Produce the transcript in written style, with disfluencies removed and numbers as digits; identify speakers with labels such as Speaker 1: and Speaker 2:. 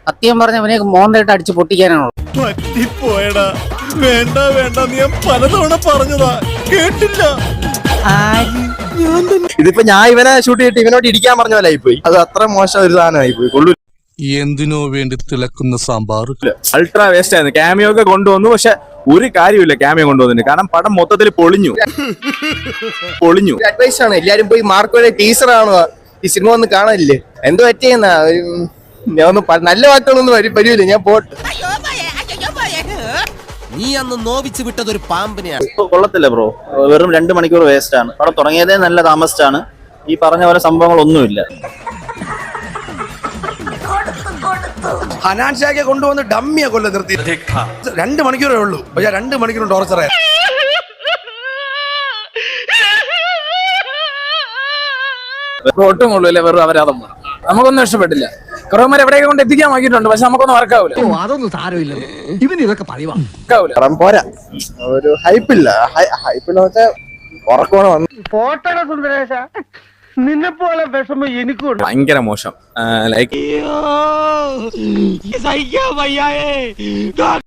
Speaker 1: സത്യം പറഞ്ഞ അവനെ മോന്തായിട്ട് അടിച്ച് പൊട്ടിക്കാനാണോ?
Speaker 2: പറ്റിപ്പോയടാ. വേണ്ട വേണ്ട, നീ പലതവണ പറഞ്ഞതാ, കേട്ടില്ല.
Speaker 3: ഇതിപ്പോ ഞാൻ ഇവനെ ഷൂട്ട് ചെയ്തിട്ട് ഇവനോട് ഇടിക്കാൻ പറഞ്ഞ പോലെ ആയിപ്പോയി. അത് അത്ര മോശം ഒരു സാധനമായി പോയി. കൊള്ളു.
Speaker 2: എന്തിനോ വേണ്ടി തിളക്കുന്ന സാമ്പാർ.
Speaker 3: അൾട്രാ വേസ്റ്റ് ആയിരുന്നു. ക്യാമിയോ ഒക്കെ കൊണ്ടുവന്നു, പക്ഷെ ഒരു കാര്യമില്ല ക്യാമിയോ കൊണ്ടുവന്നിട്ട്. കാരണം പടം മൊത്തത്തിൽ പൊളിഞ്ഞു. അഡ്വൈസ് ആണ് എല്ലാരും പോയി മാർക്കോയുടെ ടീച്ചർ ആണോ ഈ സിനിമ ഒന്ന് കാണാനില്ലേ? എന്തോ പറ്റിയെന്നാ നല്ല വാക്കുകളൊന്നും വരില്ല. ഞാൻ പോട്ടെ.
Speaker 4: നീ അന്ന് നോവിച്ച് വിട്ടതൊരു പാമ്പിനെയാണ്.
Speaker 5: ഇപ്പൊ കൊള്ളത്തില്ല ബ്രോ, വെറും 2 മണിക്കൂർ വേസ്റ്റ് ആണ്. പടം തുടങ്ങിയതേ നല്ല താമസിച്ചാണ്. ഈ പറഞ്ഞ പോലെ സംഭവങ്ങളൊന്നുമില്ല.
Speaker 6: ഹനാൻഷാക്കെ കൊണ്ടുവന്ന് ഡമ്മിയെ കൊല്ലം നിർത്തി. 2 മണിക്കൂറേ ഉള്ളൂ, പക്ഷേ 2 മണിക്കൂർ ടോർച്ചറായി.
Speaker 7: ഒട്ടും കൊള്ളൂല്ലേ, വെറും അപരാധം. നമുക്കൊന്നും ഇഷ്ടപ്പെട്ടില്ല. കുറവന്മാർ എവിടെയൊക്കെ കൊണ്ട് എത്തിക്കാൻ നോക്കിയിട്ടുണ്ട്, പക്ഷെ നമുക്കൊന്നും വർക്കാവൂല.
Speaker 4: അതൊന്നും സാരമില്ല, ഇവന് ഇതൊക്കെ പറയുവാ.
Speaker 3: പോരാ, ഒരു ഹൈപ്പില്ല. ഹൈപ്പില്ല വെച്ചാൽ ഉറക്കമാണ് വന്നു.
Speaker 1: പോട്ടണ സുന്ദരേശ, നിന്നെ പോലെ വിഷമം എനിക്കുണ്ട്.
Speaker 3: ഭയങ്കര മോശം. ലൈക്ക്